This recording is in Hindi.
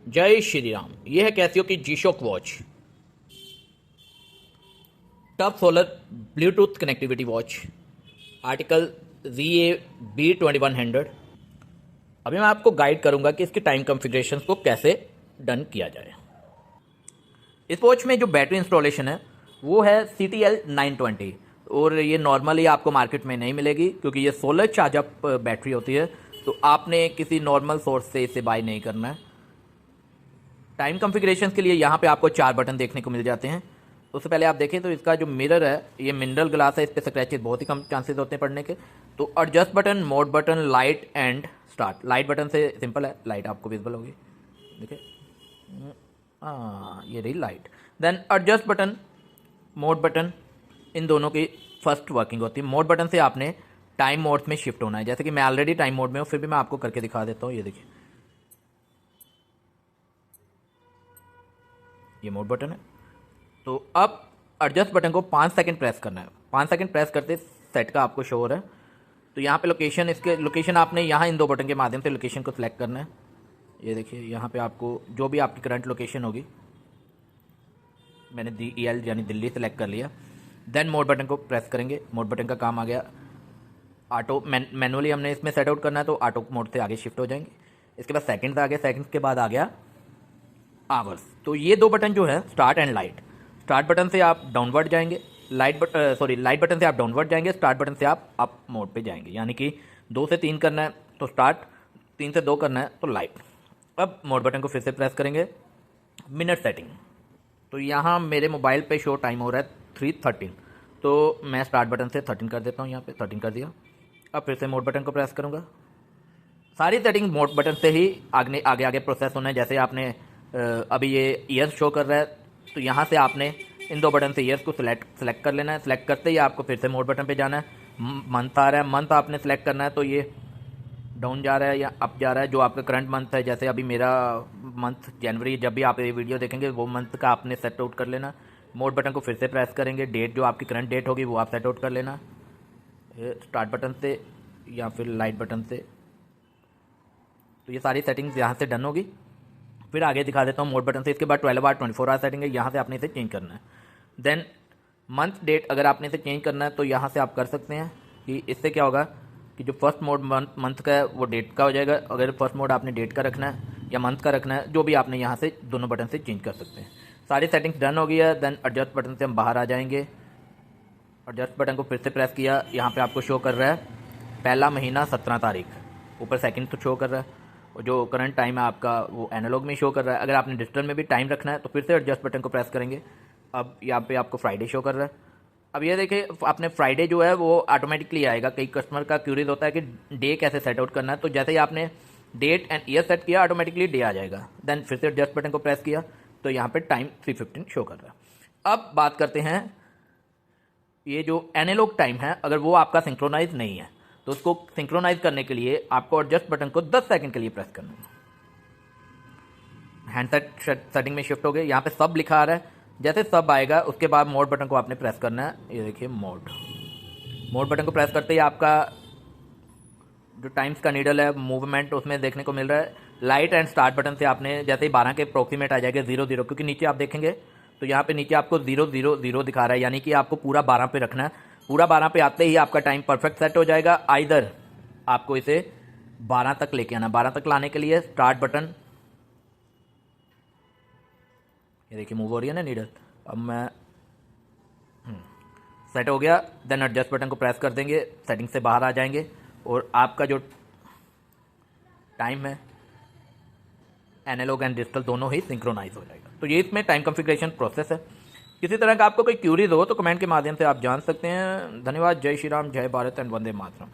जय श्री राम। यह है कैसियो की G shock watch, tough solar Bluetooth connectivity watch, article ZA-B2100। अभी मैं आपको गाइड करूंगा कि इसके टाइम कॉन्फ़िगरेशंस को कैसे डन किया जाए। इस वॉच में जो बैटरी इंस्टॉलेशन है वो है CTL920 और ये नॉर्मली आपको मार्केट में नहीं मिलेगी क्योंकि ये सोलर चार्ज अप बैटरी होती है, तो आपने किसी नॉर्मल सोर्स से इसे बाय नहीं करना है। टाइम कॉन्फ़िगरेशन के लिए यहाँ पे आपको 4 बटन देखने को मिल जाते हैं। उससे पहले आप देखें तो इसका जो मिरर है ये मिनरल ग्लास है, इस पर स्क्रैचेस बहुत ही कम चांसेस होते हैं पड़ने के। तो adjust button, mode button, light and start. Light button से सिंपल है, लाइट आपको विजिबल होगी, देखिए ये रही light. Then adjust button, mode button, इन दोनों की फर्स्ट वर्किंग होती है। मोड बटन से आपने टाइम मोड में शिफ्ट होना है, जैसे कि मैं ऑलरेडी टाइम मोड में हूँ, फिर भी मैं आपको करके दिखा देता हूँ। ये देखिए, ये मोड बटन है। तो अब एडजस्ट बटन को 5 सेकंड प्रेस करना है। 5 सेकंड प्रेस करते सेट का आपको शो हो रहा है। तो यहाँ पे लोकेशन, इसके लोकेशन आपने यहाँ इन 2 बटन के माध्यम से लोकेशन को सिलेक्ट करना है। ये देखिए, यहाँ पे आपको जो भी आपकी करंट लोकेशन होगी, मैंने DEL यानी दिल्ली सेलेक्ट कर लिया। देन मोड बटन को प्रेस करेंगे। मोड बटन का काम आ गया ऑटो, मैनुअली हमने इसमें सेट आउट करना है तो ऑटो मोड से आगे शिफ्ट हो जाएंगे। इसके बाद सेकंड्स आ गया, सेकंड्स के बाद आ गया आवर्स। तो ये 2 बटन जो है start and light. Start button से आप डाउनवर्ड जाएंगे, लाइट बटन से आप डाउनवर्ड जाएंगे, स्टार्ट बटन से आप अप मोड पे जाएंगे। यानी कि 2 से 3 करना है तो स्टार्ट, 3 से 2 करना है तो लाइट। अब मोड बटन को फिर से प्रेस करेंगे। मिनट सेटिंग, तो यहाँ मेरे मोबाइल पे शो टाइम हो रहा है 3:13, तो मैं स्टार्ट बटन से 13 कर देता हूँ। यहाँ पे 13 कर दिया। अब फिर से मोड बटन को प्रेस करूँगा। सारी सेटिंग मोड बटन से ही आगे आगे आगे प्रोसेस होना है। जैसे आपने अभी ये ईयर्स शो कर रहा है, तो यहाँ से आपने इन 2 बटन से ईयर्स को सिलेक्ट कर लेना है। सिलेक्ट करते ही आपको फिर से मोड बटन पे जाना है। मंथ आ रहा है, मंथ आपने सेलेक्ट करना है, तो ये डाउन जा रहा है या अप जा रहा है, जो आपका करंट मंथ है। जैसे अभी मेरा मंथ जनवरी, जब भी आप ये वीडियो देखेंगे वो मंथ का आपने सेट आउट कर लेना। मोड बटन को फिर से प्रेस करेंगे। डेट, जो आपकी करंट डेट होगी वो आप सेट आउट कर लेना स्टार्ट बटन से या फिर लाइट बटन से। तो ये सारी सेटिंग्स यहाँ से डन होगी। फिर आगे दिखा देता हूँ मोड बटन से। इसके बाद 12 आवर 24 आवर सेटिंग है, यहाँ से आपने इसे चेंज करना है। देन मंथ डेट, अगर आपने इसे चेंज करना है तो यहाँ से आप कर सकते हैं कि इससे क्या होगा कि जो फर्स्ट मोड मंथ का है वो डेट का हो जाएगा। अगर फर्स्ट मोड आपने डेट का रखना है या मंथ का रखना है, जो भी आपने यहाँ से दोनों बटन से चेंज कर सकते हैं। सारी सेटिंग्स डन हो गई है। देन एडजस्ट बटन से हम बाहर आ जाएंगे। एडजस्ट बटन को फिर से प्रेस किया। यहाँ पे आपको शो कर रहा है पहला महीना 17 तारीख, ऊपर सेकंड तो शो कर रहा है, और जो करंट टाइम है आपका वो एनालॉग में शो कर रहा है। अगर आपने डिजिटल में भी टाइम रखना है तो फिर से एडजस्ट बटन को प्रेस करेंगे। अब यहाँ पे आपको फ्राइडे शो कर रहा है। अब ये देखिए, आपने फ्राइडे जो है वो ऑटोमेटिकली आएगा। कई कस्टमर का क्यूरीज होता है कि डे कैसे सेट आउट करना है, तो जैसे ही आपने डेट एंड ईयर सेट किया ऑटोमेटिकली डे आ जाएगा। देन फिर से एडजस्ट बटन को प्रेस किया तो यहाँ पे टाइम 3:15 शो कर रहा है। अब बात करते हैं, ये जो एनालॉग टाइम है अगर वो आपका सिंक्रोनाइज नहीं है तो उसको सिंक्रोनाइज करने के लिए आपको एडजस्ट बटन को 10 सेकंड के लिए प्रेस करना है। हैंडसेट सेटिंग में शिफ्ट हो गए। यहाँ पे सब लिखा आ रहा है, जैसे सब आएगा उसके बाद मोड बटन को आपने प्रेस करना है। ये देखिए मोड बटन को प्रेस करते ही आपका जो टाइम्स का नीडल है मूवमेंट उसमें देखने को मिल रहा है। लाइट एंड स्टार्ट बटन से आपने जैसे ही 12 के अप्रोक्सीमेट आ जाएगा 00, क्योंकि नीचे आप देखेंगे तो यहाँ पे नीचे आपको 000 दिखा रहा है, यानी कि आपको पूरा 12 पे रखना है। पूरा 12 पे आते ही आपका टाइम परफेक्ट सेट हो जाएगा। आइदर आपको इसे 12 तक लेके आना। 12 तक लाने के लिए स्टार्ट बटन, ये देखिए मूव हो रही है ना नीडल। अब मैं सेट हो गया। देन एडजस्ट बटन को प्रेस कर देंगे, सेटिंग से बाहर आ जाएंगे और आपका जो टाइम है एनालॉग एंड डिजिटल दोनों ही सिंक्रोनाइज हो जाएगा। तो ये इसमें टाइम कॉन्फ़िगरेशन प्रोसेस है। किसी तरह का आपको कोई क्यूरीज हो तो कमेंट के माध्यम से आप जान सकते हैं। धन्यवाद। जय श्री राम, जय भारत एंड वंदे मातरम।